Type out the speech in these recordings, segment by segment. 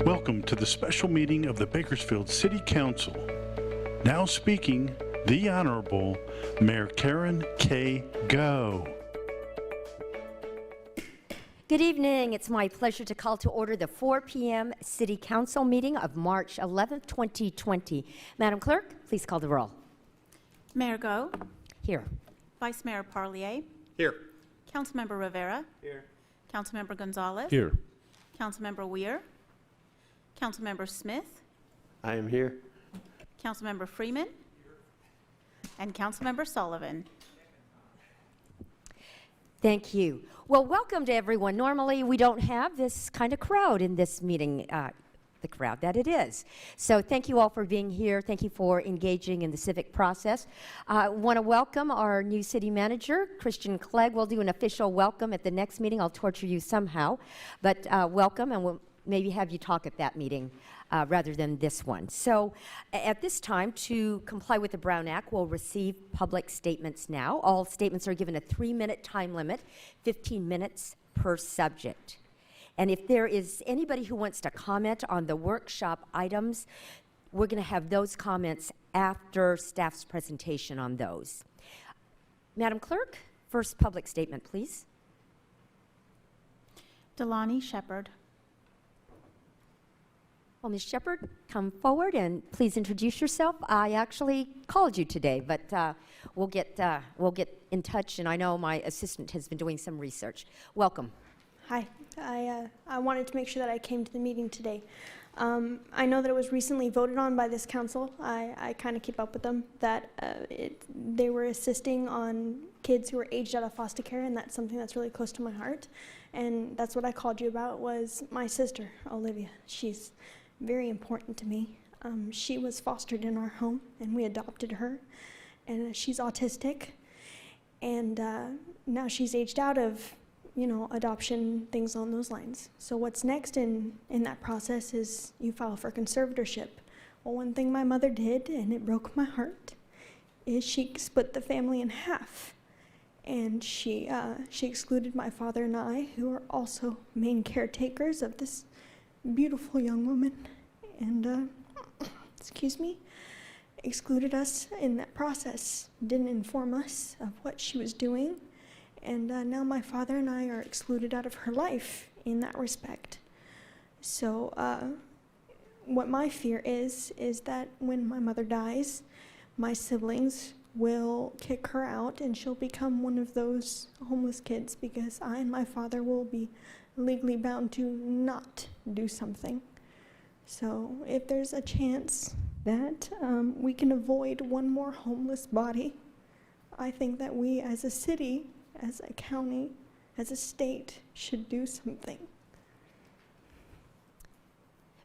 Welcome to the special meeting of the Bakersfield City Council. Now speaking, the Honorable Mayor Karen K. Go. Good evening. It's my pleasure to call to order the 4 p.m. City Council meeting of March 11th, 2020. Madam Clerk, please call the roll. Mayor Go. Here. Vice Mayor Parlier. Here. Councilmember Rivera. Here. Councilmember Gonzalez. Here. Councilmember Weir. Councilmember Smith. I am here. Councilmember Freeman. And Councilmember Sullivan. Thank you. Well, welcome to everyone. Normally, we don't have this kind of crowd in this meeting, the crowd that it is. So thank you all for being here. Thank you for engaging in the civic process. I want to welcome our new city manager, Christian Clegg. We'll do an official welcome at the next meeting. I'll torture you somehow. But welcome, and we'll maybe have you talk at that meeting rather than this one. So at this time, to comply with the Brown Act, we'll receive public statements now. All statements are given a 3-minute time limit, 15 minutes per subject. And if there is anybody who wants to comment on the workshop items, we're going to have those comments after staff's presentation on those. Madam Clerk, first public statement, please. Delani Shepherd. Well, Ms. Shepherd, come forward and please introduce yourself. I actually called you today, but we'll get in touch, and I know my assistant has been doing some research. Welcome. Hi. I wanted to make sure that I came to the meeting today. I know that it was recently voted on by this council. I kind of keep up with them, that they were assisting on kids who were aged out of foster care, and that's something that's really close to my heart. And that's what I called you about, was my sister, Olivia. She's very important to me. She was fostered in our home, and we adopted her. And she's autistic, and now she's aged out of, adoption, things along those lines. So what's next in that process is you file for conservatorship. Well, one thing my mother did, and it broke my heart, is she split the family in half. And she excluded my father and I, who are also main caretakers of this beautiful young woman, and excluded us in that process, didn't inform us of what she was doing, and now my father and I are excluded out of her life in that respect. So what my fear is that when my mother dies, my siblings will kick her out and she'll become one of those homeless kids, because I and my father will be legally bound to not do something. So if there's a chance that we can avoid one more homeless body, I think that we as a city, as a county, as a state should do something.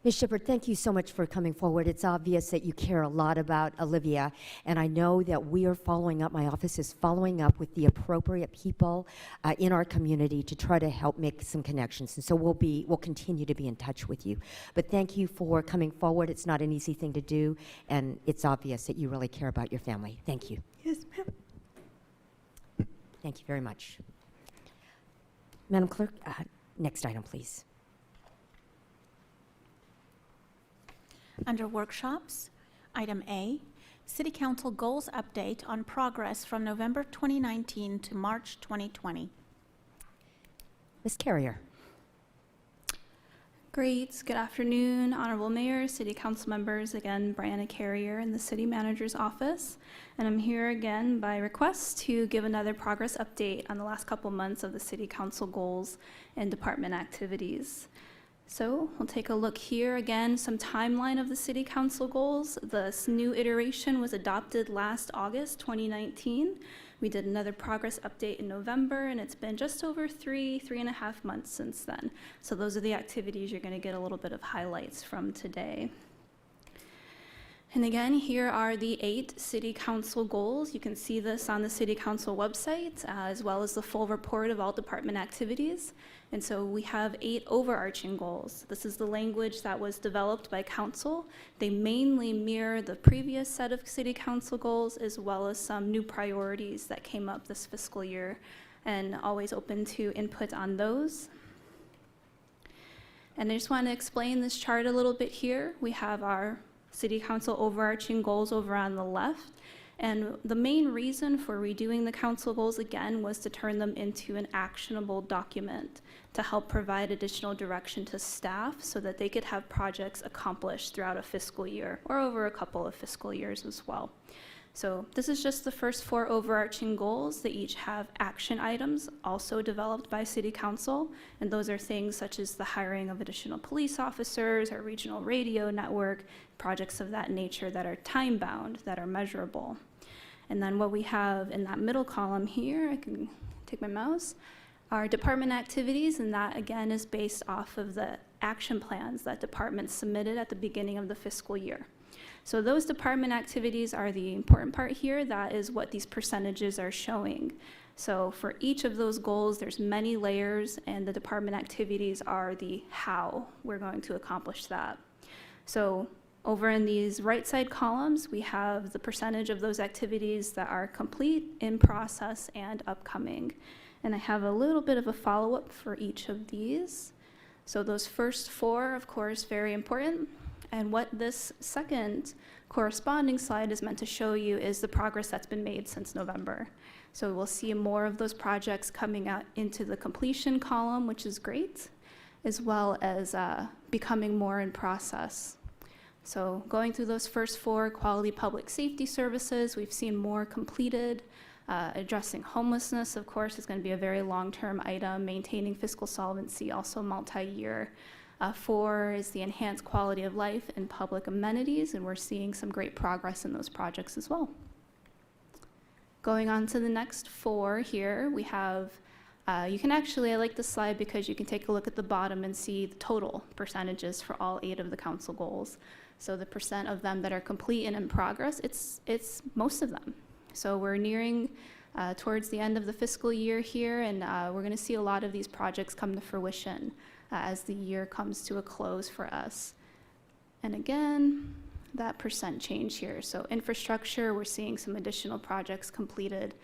Ms. Shepherd, thank you so much for coming forward. It's obvious that you care a lot about Olivia, and I know that we are following up, my office is following up with the appropriate people in our community to try to help make some connections, and so we'll continue to be in touch with you. But thank you for coming forward. It's not an easy thing to do, and it's obvious that you really care about your family. Thank you. Yes, ma'am. Thank you very much. Madam Clerk, next item, please. Under workshops, item A, City Council Goals Update on progress from November 2019 to March 2020. Ms. Carrier. Great. Good afternoon, Honorable Mayor, City Council members. Again, Brianna Carrier in the City Manager's Office. And I'm here again by request to give another progress update on the last couple months of the City Council goals and department activities. So we'll take a look here again, some timeline of the City Council goals. This new iteration was adopted last August 2019. We did another progress update in November, and it's been just over three and a half months since then. So those are the activities you're going to get a little bit of highlights from today. And again, here are the 8 City Council goals. You can see this on the City Council website, as well as the full report of all department activities. And so we have 8 overarching goals. This is the language that was developed by Council. They mainly mirror the previous set of City Council goals, as well as some new priorities that came up this fiscal year, and always open to input on those. And I just want to explain this chart a little bit here. We have our City Council overarching goals over on the left. And the main reason for redoing the council goals again was to turn them into an actionable document to help provide additional direction to staff so that they could have projects accomplished throughout a fiscal year or over a couple of fiscal years as well. So this is just the first 4 overarching goals. They each have action items also developed by City Council, and those are things such as the hiring of additional police officers, our regional radio network, projects of that nature that are time-bound, that are measurable. And then what we have in that middle column here, I can take my mouse, are department activities, and that again is based off of the action plans that departments submitted at the beginning of the fiscal year. So those department activities are the important part here. That is what these percentages are showing. So for each of those goals, there's many layers, and the department activities are the how we're going to accomplish that. So over in these right side columns, we have the percentage of those activities that are complete, in process, and upcoming. And I have a little bit of a follow-up for each of these. So those first 4, of course, very important. And what this second corresponding slide is meant to show you is the progress that's been made since November. So we'll see more of those projects coming out into the completion column, which is great, as well as becoming more in process. So going through those first 4 quality public safety services, we've seen more completed. Addressing homelessness, of course, is going to be a very long-term item. Maintaining fiscal solvency, also multi-year. 4 is the enhanced quality of life and public amenities, and we're seeing some great progress in those projects as well. Going on to the next 4 here, we have, you can actually, I like this slide because you can take a look at the bottom and see the total percentages for all 8 of the council goals. So the percent of them that are complete and in progress, it's most of them. So we're nearing towards the end of the fiscal year here, and we're going to see a lot of these projects come to fruition as the year comes to a close for us. And again, that percent change here. So infrastructure, we're seeing some additional projects completed,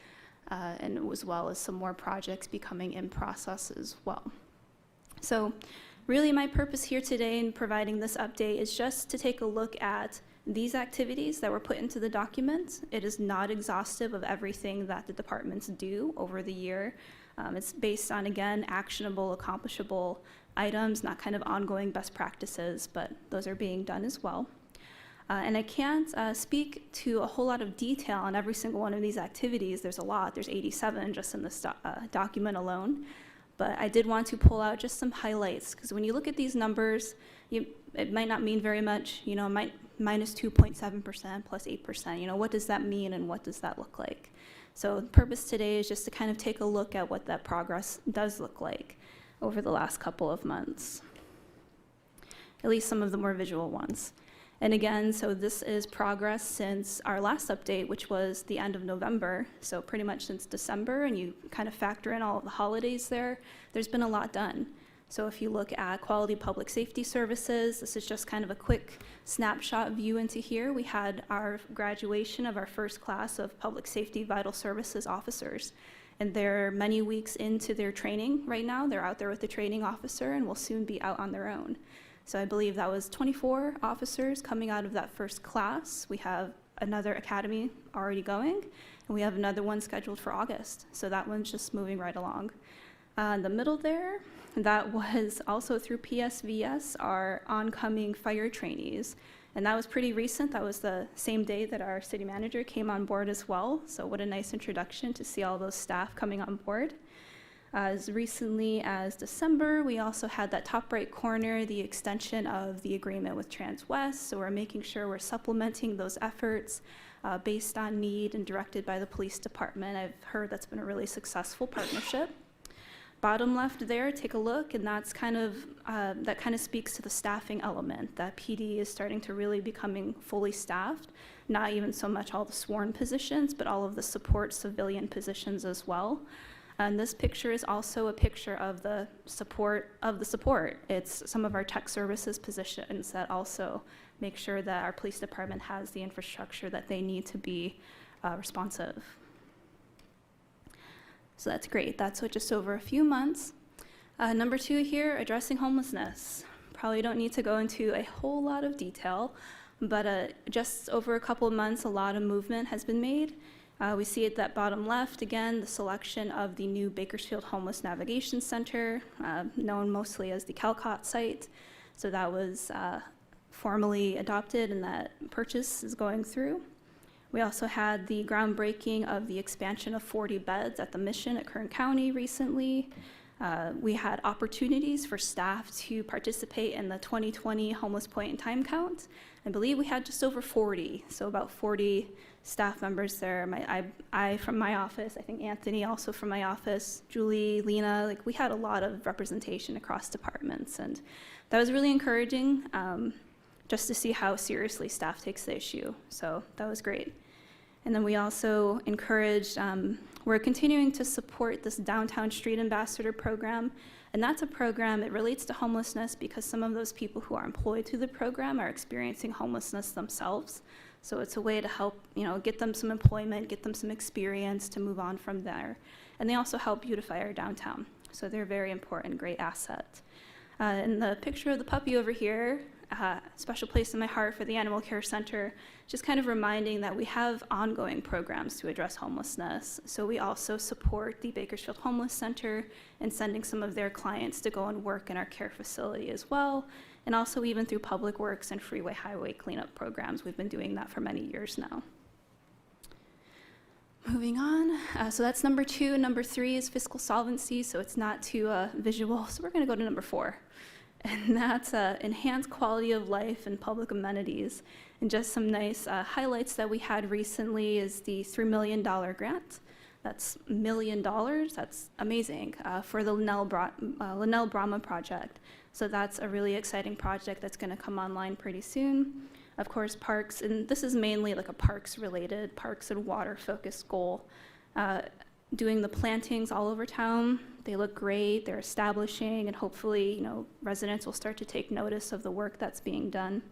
and as well as some more projects becoming in process as well. So really my purpose here today in providing this update is just to take a look at these activities that were put into the document. It is not exhaustive of everything that the departments do over the year. It's based on, again, actionable, accomplishable items, not kind of ongoing best practices, but those are being done as well. And I can't speak to a whole lot of detail on every single one of these activities. There's a lot. There's 87 just in this document alone. But I did want to pull out just some highlights, because when you look at these numbers, it might not mean very much. You know, minus 2.7% plus 8%. You know, what does that mean and what does that look like? So the purpose today is just to kind of take a look at what that progress does look like over the last couple of months, at least some of the more visual ones. And again, so this is progress since our last update, which was the end of November, so pretty much since December, and you kind of factor in all of the holidays there, there's been a lot done. So if you look at quality public safety services, this is just kind of a quick snapshot view into here. We had our graduation of our first class of public safety vital services officers. And they're many weeks into their training right now. They're out there with the training officer and will soon be out on their own. So I believe that was 24 officers coming out of that first class. We have another academy already going, and we have another one scheduled for August. So that one's just moving right along. In the middle there, that was also through PSVS, our oncoming fire trainees. And that was pretty recent. That was the same day that our city manager came on board as well. So what a nice introduction to see all those staff coming on board. As recently as December, we also had that top right corner, the extension of the agreement with TransWest. So we're making sure we're supplementing those efforts based on need and directed by the police department. I've heard that's been a really successful partnership. Bottom left there, take a look, and that's kind of that kind of speaks to the staffing element, that PD is starting to really becoming fully staffed, not even so much all the sworn positions, but all of the support civilian positions as well. And this picture is also a picture of the support It's some of our tech services positions that also make sure that our police department has the infrastructure that they need to be responsive. So that's great. That's just over a few months. Number 2 here, addressing homelessness. probably don't need to go into a whole lot of detail, but just over a couple of months, a lot of movement has been made. We see at that bottom left, again, the selection of the new Bakersfield Homeless Navigation Center, known mostly as the Calcott site. So that was formally adopted, and that purchase is going through. We also had the groundbreaking of the expansion of 40 beds at the Mission at Kern County recently. We had opportunities for staff to participate in the 2020 homeless point in time count. I believe we had just over 40, so about 40 staff members there. I from my office, I think Anthony also from my office, Julie, Lena, like we had a lot of representation across departments, and that was really encouraging just to see how seriously staff takes the issue. So that was great. And then we also encouraged, we're continuing to support this Downtown Street Ambassador program. And that's a program, it relates to homelessness because some of those people who are employed through the program are experiencing homelessness themselves. So it's a way to help, get them some employment, get them some experience to move on from there. And they also help beautify our downtown. So they're a very important, great asset. And the picture of the puppy over here, special place in my heart for the Animal Care Center, just kind of reminding that we have ongoing programs to address homelessness. So we also support the Bakersfield Homeless Center in sending some of their clients to go and work in our care facility as well, and also even through public works and freeway highway cleanup programs. We've been doing that for many years now. Moving on, so that's number 2. Number 3 is fiscal solvency, so it's not too visual. So we're gonna go to number 4. And that's enhanced quality of life and public amenities. And just some nice highlights that we had recently is the $3 million grant. That's $1 million, that's amazing, for the Linnell Brahma project. So that's a really exciting project that's gonna come online pretty soon. Of course, parks, and this is mainly like a parks and water focused goal. Doing the plantings all over town. They look great, they're establishing, and hopefully, residents will start to take notice of the work that's being done.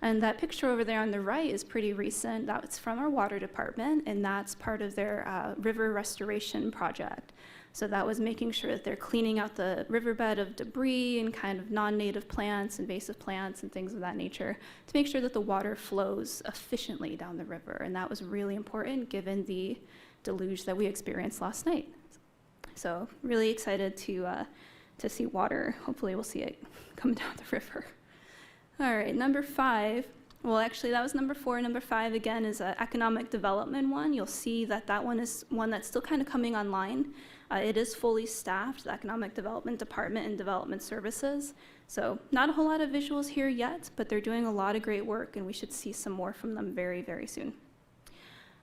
And that picture over there on the right is pretty recent. That's from our water department, and that's part of their river restoration project. So that was making sure that they're cleaning out the riverbed of debris and kind of non-native plants, invasive plants, and things of that nature to make sure that the water flows efficiently down the river. And that was really important given the deluge that we experienced last night. So really excited to see water. Hopefully we'll see it come down the river. All right, number 5. Well, actually that was number 4. Number 5 again is an economic development one. You'll see that that one is one that's still kind of coming online. It is fully staffed, the economic development department and development services. So not a whole lot of visuals here yet, but they're doing a lot of great work, and we should see some more from them very, very soon.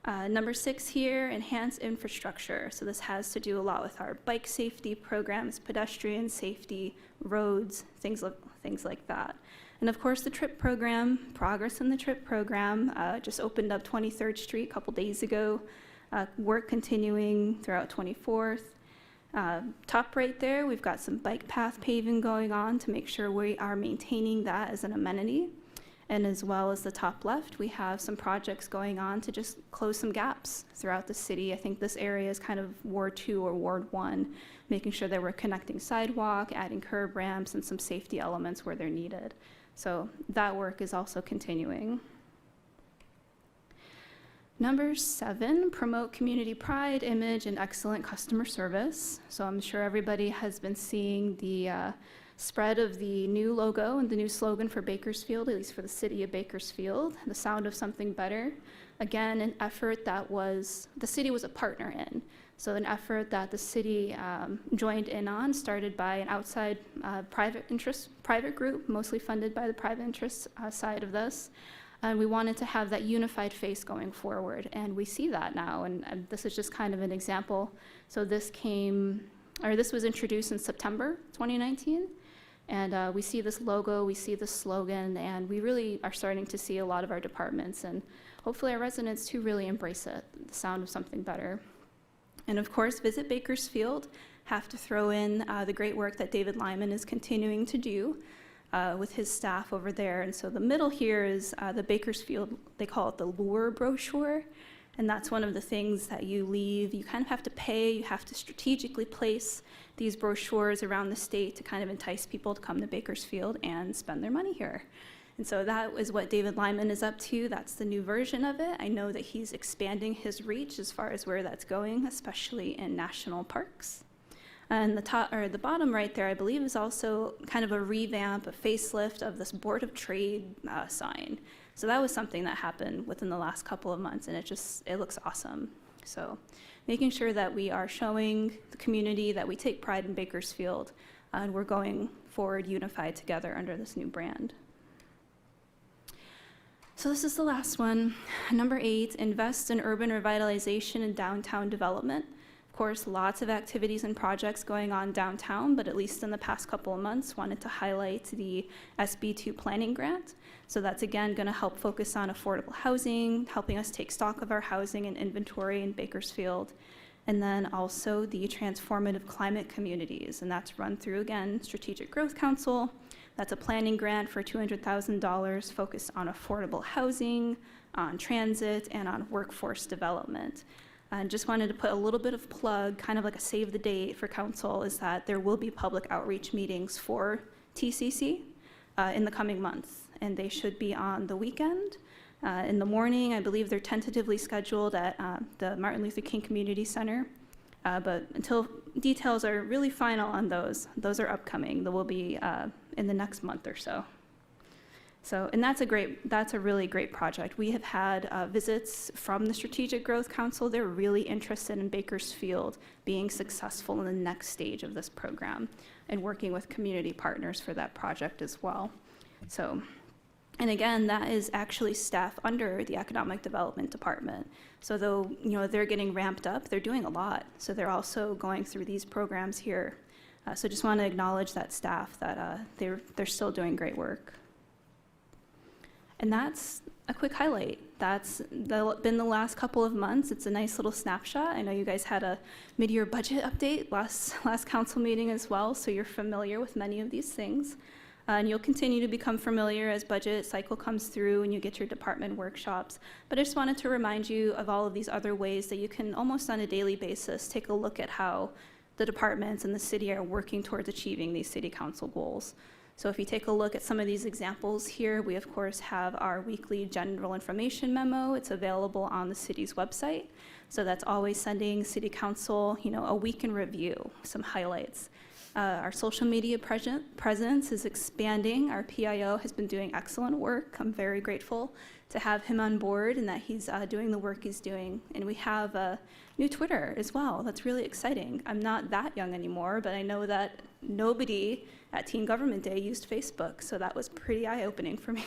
Number 6 here, enhanced infrastructure. So this has to do a lot with our bike safety programs, pedestrian safety, roads, things like that. And of course the TRIP program, progress in the TRIP program, just opened up 23rd Street a couple days ago. Work continuing throughout 24th. Top right there, we've got some bike path paving going on to make sure we are maintaining that as an amenity. And as well as the top left, we have some projects going on to just close some gaps throughout the city. I think this area is kind of Ward 2 or Ward 1, making sure that we're connecting sidewalk, adding curb ramps, and some safety elements where they're needed. So that work is also continuing. Number 7, promote community pride, image, and excellent customer service. So I'm sure everybody has been seeing the spread of the new logo and the new slogan for Bakersfield, at least for the city of Bakersfield, the sound of something better. Again, an effort that the city was a partner in. So an effort that the city joined in on, started by an outside private group, mostly funded by the private interest side of this. And we wanted to have that unified face going forward, and we see that now, and this is just kind of an example. So this was introduced in September 2019, and we see this logo, we see this slogan, and we really are starting to see a lot of our departments, and hopefully our residents too really embrace it, the sound of something better. And of course, Visit Bakersfield, have to throw in the great work that David Lyman is continuing to do with his staff over there. And so the middle here is the Bakersfield, they call it the Lure brochure. And that's one of the things that you kind of have to pay, you have to strategically place these brochures around the state to kind of entice people to come to Bakersfield and spend their money here. And so that is what David Lyman is up to. That's the new version of it. I know that he's expanding his reach as far as where that's going, especially in national parks. And the bottom right there, I believe, is also kind of a revamp, a facelift of this Board of Trade sign. So that was something that happened within the last couple of months, and it looks awesome. So making sure that we are showing the community that we take pride in Bakersfield, and we're going forward unified together under this new brand. So this is the last one. Number 8, invest in urban revitalization and downtown development. Of course, lots of activities and projects going on downtown, but at least in the past couple of months, wanted to highlight the SB2 planning grant. So that's again going to help focus on affordable housing, helping us take stock of our housing and inventory in Bakersfield. And then also the transformative climate communities, and that's run through, again, Strategic Growth Council. That's a planning grant for $200,000 focused on affordable housing, on transit, and on workforce development. And just wanted to put a little bit of plug, kind of like a save the date for council, is that there will be public outreach meetings for TCC in the coming months, and they should be on the weekend. In the morning, I believe they're tentatively scheduled at the Martin Luther King Community Center. But until details are really final on those are upcoming. They will be in the next month or so. And that's a really great project. We have had visits from the Strategic Growth Council. They're really interested in Bakersfield being successful in the next stage of this program and working with community partners for that project as well. And again, that is actually staff under the Economic Development Department. So though they're getting ramped up, they're doing a lot. So they're also going through these programs here. So just want to acknowledge that staff, that they're still doing great work. And that's a quick highlight. That's been the last couple of months. It's a nice little snapshot. I know you guys had a mid-year budget update last council meeting as well, so you're familiar with many of these things. And you'll continue to become familiar as budget cycle comes through and you get your department workshops. But I just wanted to remind you of all of these other ways that you can almost on a daily basis take a look at how the departments and the city are working towards achieving these city council goals. So if you take a look at some of these examples here, we of course have our weekly general information memo. It's available on the city's website. So that's always sending city council, a week in review, some highlights. Our social media presence is expanding. Our PIO has been doing excellent work. I'm very grateful to have him on board and that he's doing the work he's doing. And we have a new Twitter as well. That's really exciting. I'm not that young anymore, but I know that nobody at Teen Government Day used Facebook, so that was pretty eye-opening for me.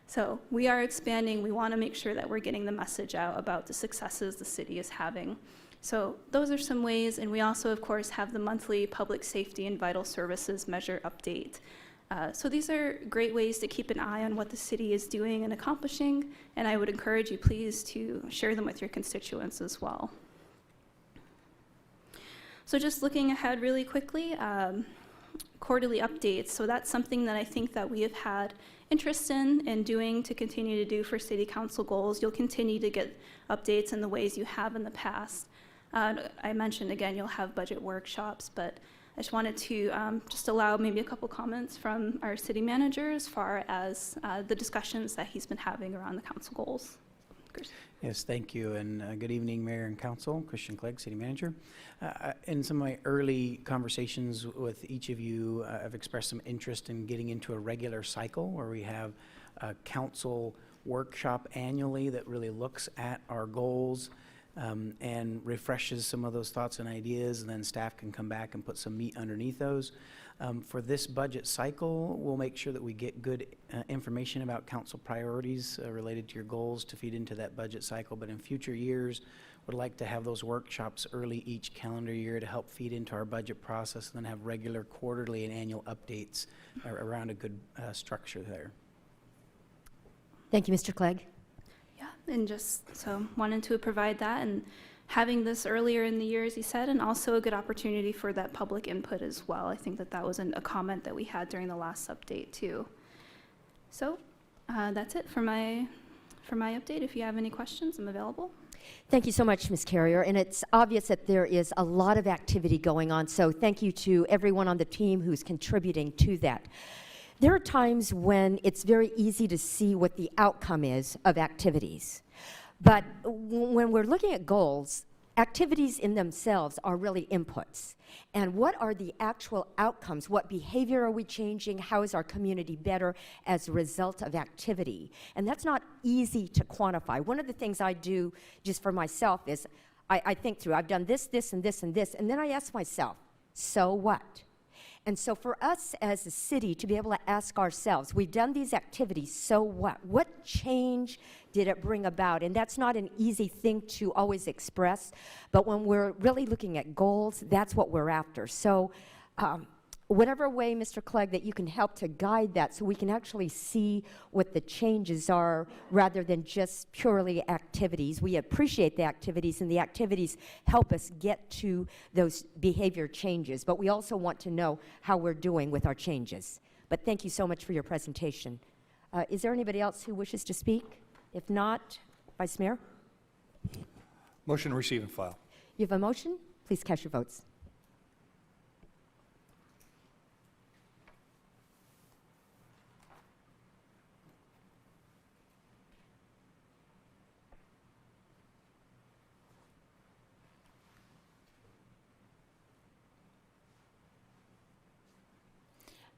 So we are expanding. We want to make sure that we're getting the message out about the successes the city is having. So those are some ways, and we also, of course, have the monthly public safety and vital services measure update. So these are great ways to keep an eye on what the city is doing and accomplishing, and I would encourage you, please, to share them with your constituents as well. So just looking ahead really quickly, quarterly updates. So that's something that I think that we have had interest in doing to continue to do for city council goals. You'll continue to get updates in the ways you have in the past. I mentioned, again, you'll have budget workshops, but I just wanted to just allow maybe a couple comments from our city manager as far as the discussions that he's been having around the council goals. Chris. Yes, thank you, and good evening, Mayor and Council. Christian Clegg, City Manager. In some of my early conversations with each of you, I've expressed some interest in getting into a regular cycle where we have a council workshop annually that really looks at our goals and refreshes some of those thoughts and ideas, and then staff can come back and put some meat underneath those. For this budget cycle, we'll make sure that we get good information about council priorities related to your goals to feed into that budget cycle. But in future years, would like to have those workshops early each calendar year to help feed into our budget process, and then have regular quarterly and annual updates around a good structure there. Thank you, Mr. Clegg. Yeah, and just so wanted to provide that, and having this earlier in the year, as he said, and also a good opportunity for that public input as well. I think that that was a comment that we had during the last update too. So that's it for my update. If you have any questions, I'm available. Thank you so much, Ms. Carrier. And it's obvious that there is a lot of activity going on, so thank you to everyone on the team who's contributing to that. There are times when it's very easy to see what the outcome is of activities. But when we're looking at goals, activities in themselves are really inputs. And what are the actual outcomes? What behavior are we changing? How is our community better as a result of activity? And that's not easy to quantify. One of the things I do just for myself is I think through, I've done this, this, and this, and this, and then I ask myself, so what? And so for us as a city to be able to ask ourselves, we've done these activities, so what? What change did it bring about? And that's not an easy thing to always express, but when we're really looking at goals, that's what we're after. So whatever way, Mr. Clegg, that you can help to guide that so we can actually see what the changes are rather than just purely activities. We appreciate the activities, and the activities help us get to those behavior changes, but we also want to know how we're doing with our changes. But thank you so much for your presentation. Is there anybody else who wishes to speak? If not, Vice Mayor? Motion to receive and file. You have a motion? Please cast your votes.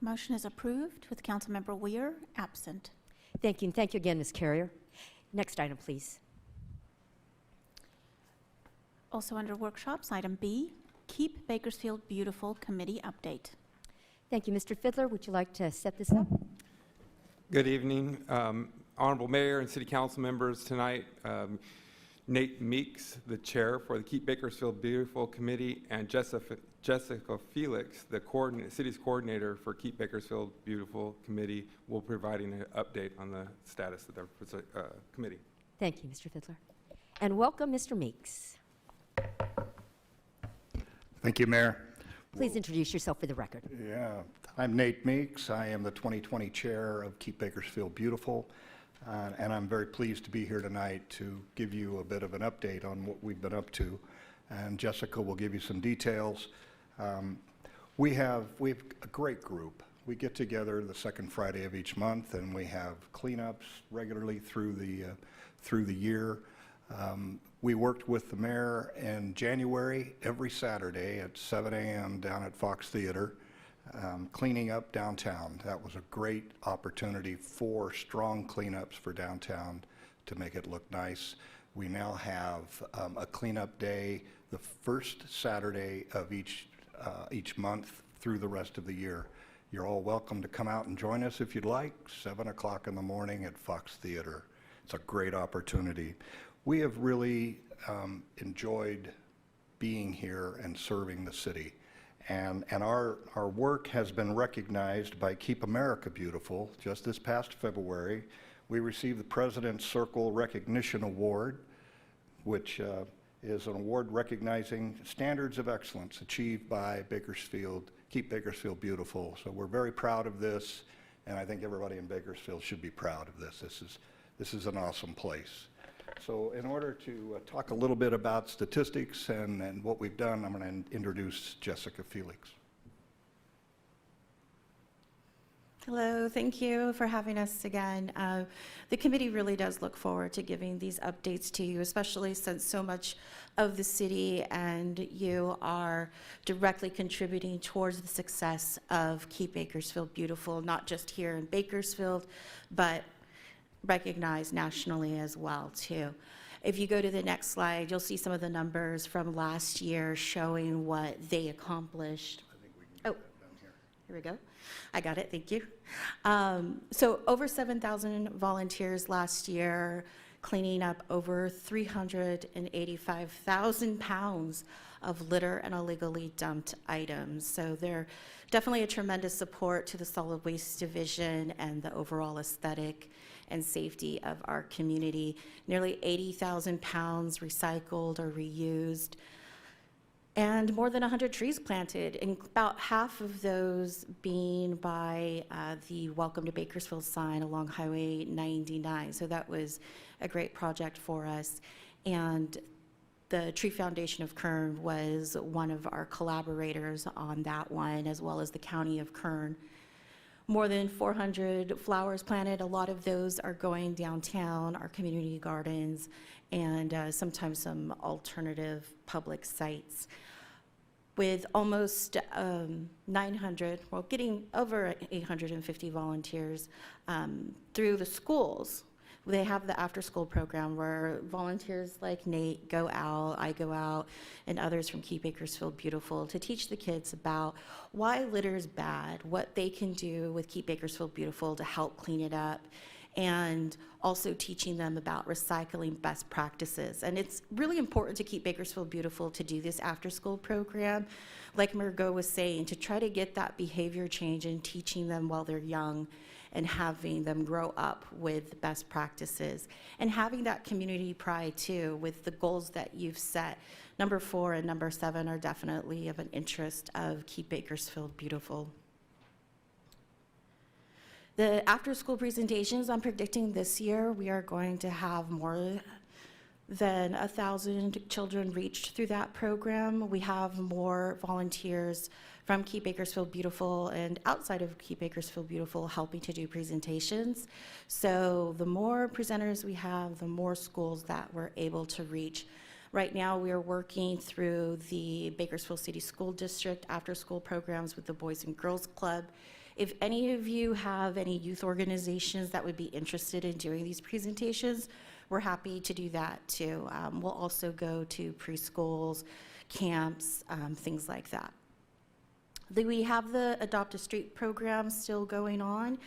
Motion is approved with Councilmember Weir absent. Thank you, and thank you again, Ms. Carrier. Next item, please. Also under workshops, item B, Keep Bakersfield Beautiful Committee Update. Thank you. Mr. Fiddler, would you like to set this up? Good evening, Honorable Mayor and City Council members. Tonight, Nate Meeks, the chair for the Keep Bakersfield Beautiful Committee, and Jessica Felix, the city's coordinator for Keep Bakersfield Beautiful Committee, will be providing an update on the status of the committee. Thank you, Mr. Fiddler. And welcome, Mr. Meeks. Thank you, Mayor. Please introduce yourself for the record. Yeah, I'm Nate Meeks. I am the 2020 chair of Keep Bakersfield Beautiful, and I'm very pleased to be here tonight to give you a bit of an update on what we've been up to. And Jessica will give you some details. We have a great group. We get together the second Friday of each month, and we have cleanups regularly through the year. We worked with the mayor in January every Saturday at 7 a.m. down at Fox Theater, cleaning up downtown. That was a great opportunity for strong cleanups for downtown to make it look nice. We now have a cleanup day the first Saturday of each month through the rest of the year. You're all welcome to come out and join us if you'd like, 7 o'clock in the morning at Fox Theater. It's a great opportunity. We have really enjoyed being here and serving the city. And our work has been recognized by Keep America Beautiful. Just this past February, we received the President's Circle Recognition Award, which is an award recognizing standards of excellence achieved by Bakersfield, Keep Bakersfield Beautiful. So we're very proud of this, and I think everybody in Bakersfield should be proud of this. This is an awesome place. So in order to talk a little bit about statistics and what we've done, I'm going to introduce Jessica Felix. Hello, thank you for having us again. The committee really does look forward to giving these updates to you, especially since so much of the city and you are directly contributing towards the success of Keep Bakersfield Beautiful, not just here in Bakersfield, but recognized nationally as well, too. If you go to the next slide, you'll see some of the numbers from last year showing what they accomplished. I think we can get that down here. Here we go. I got it, thank you. So over 7,000 volunteers last year, cleaning up over 385,000 pounds of litter and illegally dumped items. So they're definitely a tremendous support to the Solid Waste Division and the overall aesthetic and safety of our community. Nearly 80,000 pounds recycled or reused, and more than 100 trees planted, and about half of those being by the Welcome to Bakersfield sign along Highway 99. So that was a great project for us. and the Tree Foundation of Kern was one of our collaborators on that one, as well as the County of Kern. More than 400 flowers planted. A lot of those are going downtown, our community gardens, and sometimes some alternative public sites. With almost 900, well, getting over 850 volunteers through the schools. They have the after-school program where volunteers like Nate go out, I go out, and others from Keep Bakersfield Beautiful to teach the kids about why litter is bad, what they can do with Keep Bakersfield Beautiful to help clean it up, and also teaching them about recycling best practices. And it's really important to Keep Bakersfield Beautiful to do this after-school program, like Margot was saying, to try to get that behavior change and teaching them while they're young and having them grow up with best practices. And having that community pride too, with the goals that you've set. Number 4 and number 7 are definitely of an interest of Keep Bakersfield Beautiful. The after-school presentations, I'm predicting this year we are going to have more than 1,000 children reached through that program. We have more volunteers from Keep Bakersfield Beautiful and outside of Keep Bakersfield Beautiful helping to do presentations. So the more presenters we have, the more schools that we're able to reach. Right now, we are working through the Bakersfield City School District after-school programs with the Boys and Girls Club. If any of you have any youth organizations that would be interested in doing these presentations, we're happy to do that too. We'll also go to preschools, camps, things like that. We have the Adopt a Street program still going on,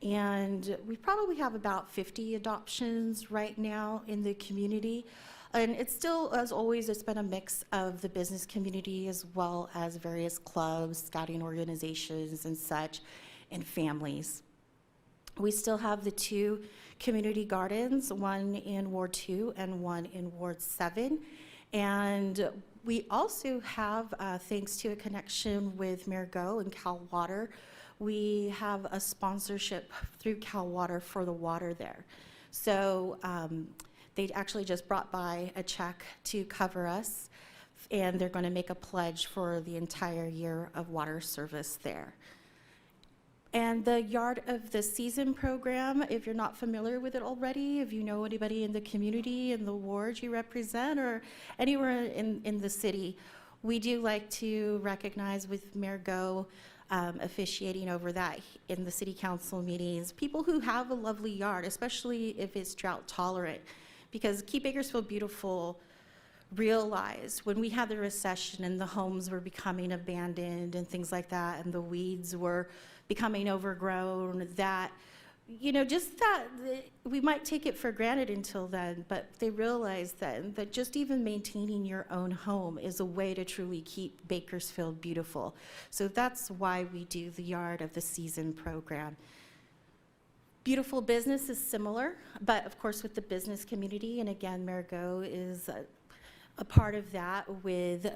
and we probably have about 50 adoptions right now in the community. And it's still, as always, it's been a mix of the business community as well as various clubs, scouting organizations and such, and families. We still have the 2 community gardens, one in Ward 2 and one in Ward 7. And we also have, thanks to a connection with Margot and Cal Water, we have a sponsorship through Cal Water for the water there. So they actually just brought by a check to cover us, and they're going to make a pledge for the entire year of water service there. And the Yard of the Season program, if you're not familiar with it already, if you know anybody in the community, in the ward you represent, or anywhere in the city, we do like to recognize with Margot officiating over that in the city council meetings, people who have a lovely yard, especially if it's drought tolerant. Because Keep Bakersfield Beautiful realized when we had the recession and the homes were becoming abandoned and things like that, and the weeds were becoming overgrown, that, you know, just that we might take it for granted until then, but they realized that just even maintaining your own home is a way to truly keep Bakersfield beautiful. So that's why we do the Yard of the Season program. Beautiful Business is similar, but of course with the business community, and again, Margot is a part of that with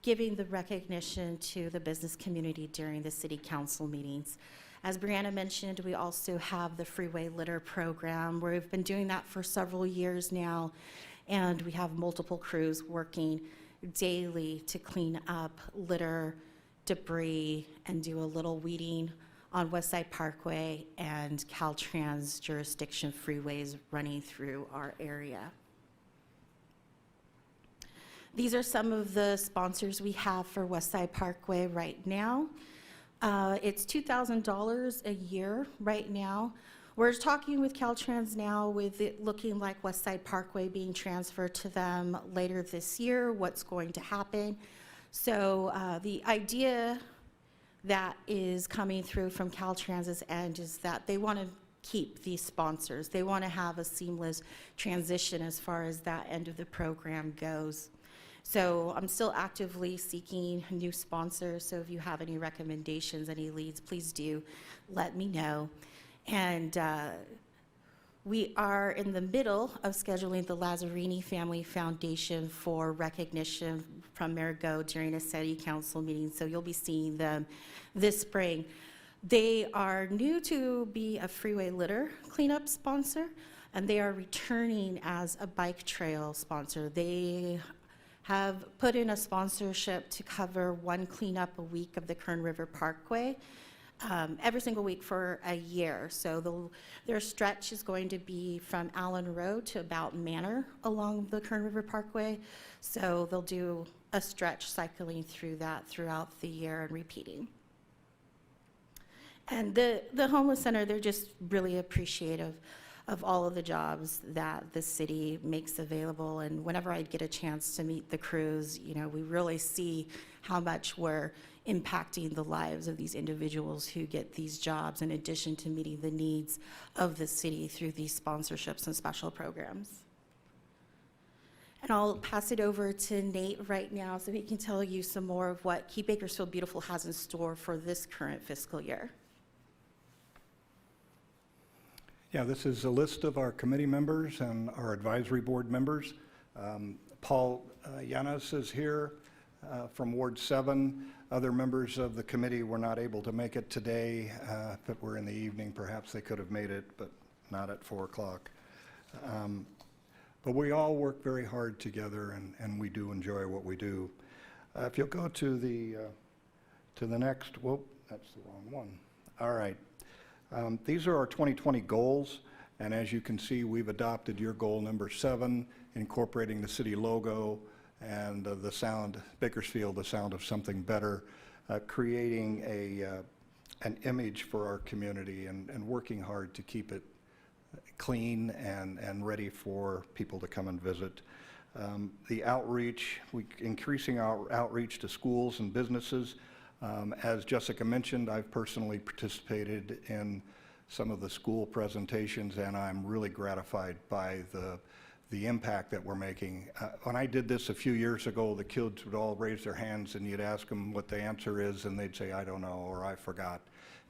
giving the recognition to the business community during the city council meetings. As Brianna mentioned, we also have the freeway litter program, where we've been doing that for several years now, and we have multiple crews working daily to clean up litter, debris, and do a little weeding on Westside Parkway and Caltrans jurisdiction freeways running through our area. These are some of the sponsors we have for Westside Parkway right now. It's $2,000 a year right now. We're talking with Caltrans now with it looking like Westside Parkway being transferred to them later this year, what's going to happen. So the idea that is coming through from Caltrans's end is that they want to keep these sponsors. They want to have a seamless transition as far as that end of the program goes. So I'm still actively seeking new sponsors, so if you have any recommendations, any leads, please do let me know. And we are in the middle of scheduling the Lazzarini Family Foundation for recognition from Margot during a city council meeting, so you'll be seeing them this spring. They are new to be a freeway litter cleanup sponsor, and they are returning as a bike trail sponsor. They have put in a sponsorship to cover one cleanup a week of the Kern River Parkway, every single week for a year. So their stretch is going to be from Allen Road to about Manor along the Kern River Parkway. So they'll do a stretch cycling through that throughout the year and repeating. And the homeless center, they're just really appreciative of all of the jobs that the city makes available. And whenever I get a chance to meet the crews, you know, we really see how much we're impacting the lives of these individuals who get these jobs, in addition to meeting the needs of the city through these sponsorships and special programs. And I'll pass it over to Nate right now so he can tell you some more of what Keep Bakersfield Beautiful has in store for this current fiscal year. Yeah, this is a list of our committee members and our advisory board members. Paul Yanis is here from Ward 7. Other members of the committee were not able to make it today. If it were in the evening, perhaps they could have made it, but not at 4 o'clock. But we all work very hard together, and we do enjoy what we do. If you'll go to the next, whoop, that's the wrong one. All right. These are our 2020 goals, and as you can see, we've adopted your goal number 7, incorporating the city logo and the sound, Bakersfield, the sound of something better, creating an image for our community and working hard to keep it clean and ready for people to come and visit. The outreach, increasing our outreach to schools and businesses. As Jessica mentioned, I've personally participated in some of the school presentations, and I'm really gratified by the impact that we're making. When I did this a few years ago, the kids would all raise their hands and you'd ask them what the answer is and they'd say, I don't know, or I forgot.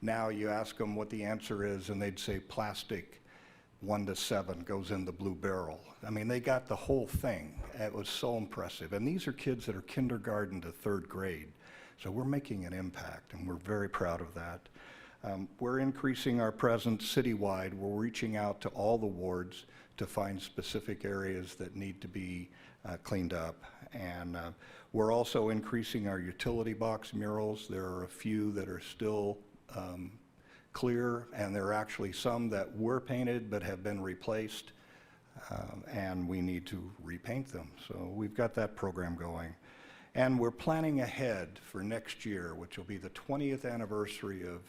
Now you ask them what the answer is and they'd say plastic 1 to 7 goes in the blue barrel. I mean, they got the whole thing. It was so impressive. And these are kids that are kindergarten to 3rd grade. So we're making an impact, and we're very proud of that. We're increasing our presence citywide. We're reaching out to all the wards to find specific areas that need to be cleaned up. And we're also increasing our utility box murals. There are a few that are still clear, and there are actually some that were painted but have been replaced, and we need to repaint them. So we've got that program going. And we're planning ahead for next year, which will be the 20th anniversary of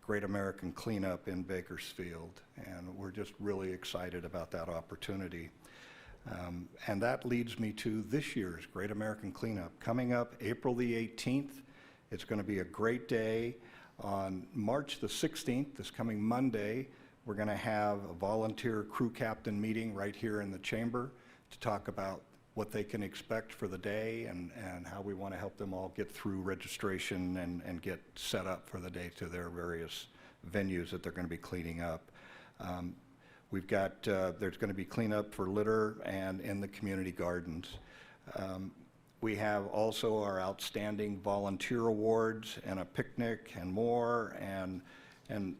Great American Cleanup in Bakersfield. And we're just really excited about that opportunity. And that leads me to this year's Great American Cleanup. Coming up April the 18th, it's going to be a great day. On March the 16th, this coming Monday, we're going to have a volunteer crew captain meeting right here in the chamber to talk about what they can expect for the day and how we want to help them all get through registration and get set up for the day to their various venues that they're going to be cleaning up. We've got, there's going to be cleanup for litter and in the community gardens. We have also our outstanding volunteer awards and a picnic and more, and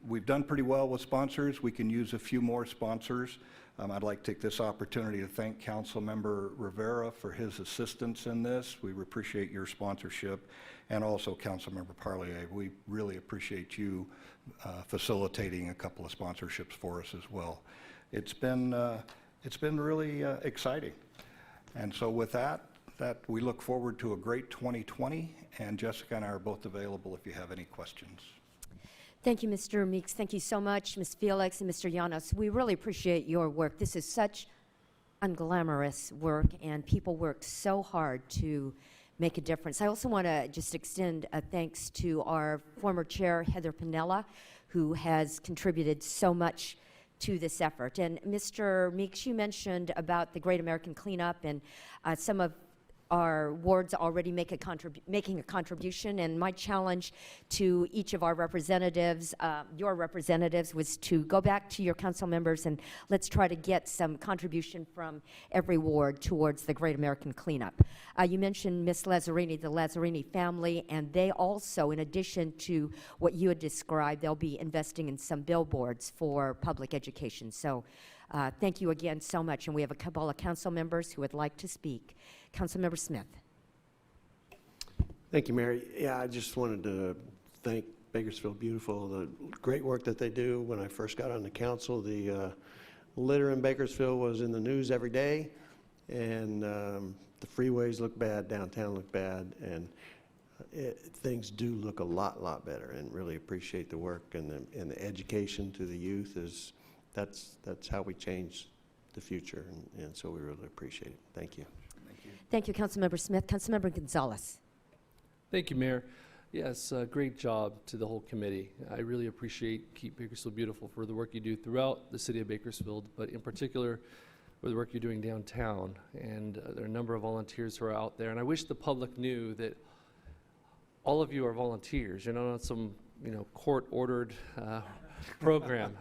we've done pretty well with sponsors. We can use a few more sponsors. I'd like to take this opportunity to thank Councilmember Rivera for his assistance in this. We appreciate your sponsorship, and also Councilmember Parlier. We really appreciate you facilitating a couple of sponsorships for us as well. It's been really exciting, and so with that we look forward to a great 2020. And Jessica and I are both available if you have any questions. Thank you, Mr. Meeks. Thank you so much, Ms. Felix and Mr. Llanos. We really appreciate your work. This is such unglamorous work, and people work so hard to make a difference. I also want to just extend a thanks to our former chair, Heather Piniella, who has contributed so much to this effort. And Mr. Meeks, you mentioned about the Great American Cleanup and some of our wards already making a contribution, and my challenge to each of our representatives, your representatives, was to go back to your council members and let's try to get some contribution from every ward towards the Great American Cleanup. You mentioned Miss Lazzarini, the Lazzarini family, and they also, in addition to what you had described, they'll be investing in some billboards for public education. So thank you again so much, and we have a couple of council members who would like to speak. Councilmember Smith. Thank you, Mary. Yeah, I just wanted to thank Bakersfield Beautiful, the great work that they do. When I first got on the council, the litter in Bakersfield was in the news every day, and the freeways look bad, downtown look bad, and things do look a lot better, and really appreciate the work and the education to the youth. That's how we change the future, and so we really appreciate it. Thank you. Thank you, Councilmember Smith. Councilmember Gonzalez. Thank you, Mayor. Yes, great job to the whole committee. I really appreciate Keep Bakersfield Beautiful for the work you do throughout the city of Bakersfield, but in particular for the work you're doing downtown. And there are a number of volunteers who are out there, and I wish the public knew that all of you are volunteers. You're not on some, court-ordered program,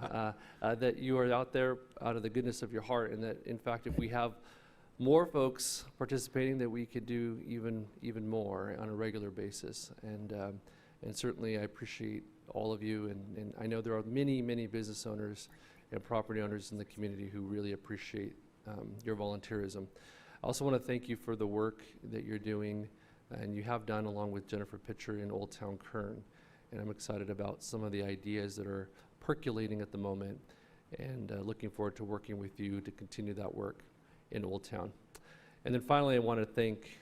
that you are out there out of the goodness of your heart, and that, in fact, if we have more folks participating, that we could do even more on a regular basis. And certainly I appreciate all of you, and I know there are many business owners and property owners in the community who really appreciate your volunteerism. I also want to thank you for the work that you're doing and you have done along with Jennifer Pitcher in Old Town Kern. And I'm excited about some of the ideas that are percolating at the moment, and looking forward to working with you to continue that work in Old Town. And then finally, I want to thank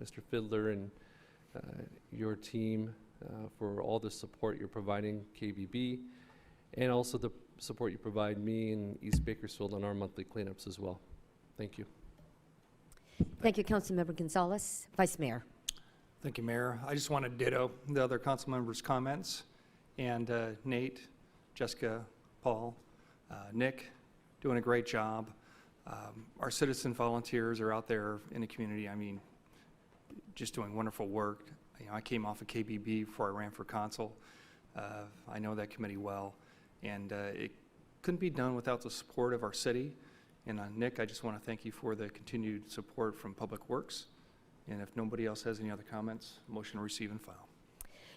Mr. Fiddler and your team for all the support you're providing KBB, and also the support you provide me in East Bakersfield on our monthly cleanups as well. Thank you. Thank you, Councilmember Gonzalez. Vice Mayor. Thank you, Mayor. I just want to ditto the other council members' comments. And Nate, Jessica, Paul, Nick, doing a great job. Our citizen volunteers are out there in the community, just doing wonderful work. I came off of KBB before I ran for consul. I know that committee well, and it couldn't be done without the support of our city. And Nick, I just want to thank you for the continued support from Public Works. And if nobody else has any other comments, motion to receive and file.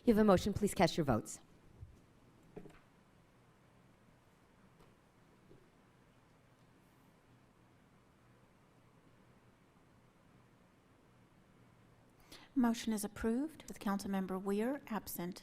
You have a motion. Please cast your votes. Motion is approved with Councilmember Weir absent.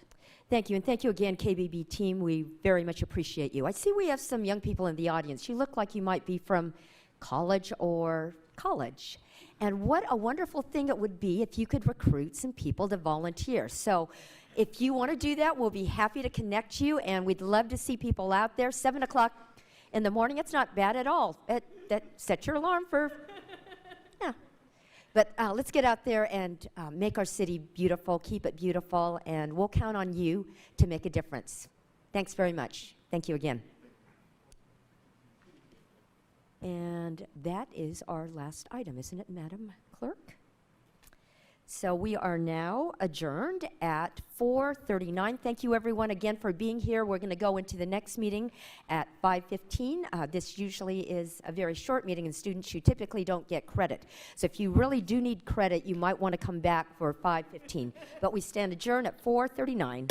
Thank you, and thank you again, KBB team. We very much appreciate you. I see we have some young people in the audience. You look like you might be from college or college. And what a wonderful thing it would be if you could recruit some people to volunteer. So if you want to do that, we'll be happy to connect you, and we'd love to see people out there. 7 o'clock in the morning, it's not bad at all. Set your alarm for, yeah. But let's get out there and make our city beautiful, keep it beautiful, and we'll count on you to make a difference. Thanks very much. Thank you again. And that is our last item, isn't it, Madam Clerk? So we are now adjourned at 4:39. Thank you, everyone, again for being here. We're going to go into the next meeting at 5:15. This usually is a very short meeting, and students, you typically don't get credit. So if you really do need credit, you might want to come back for 5:15. But we stand adjourned at 4:39.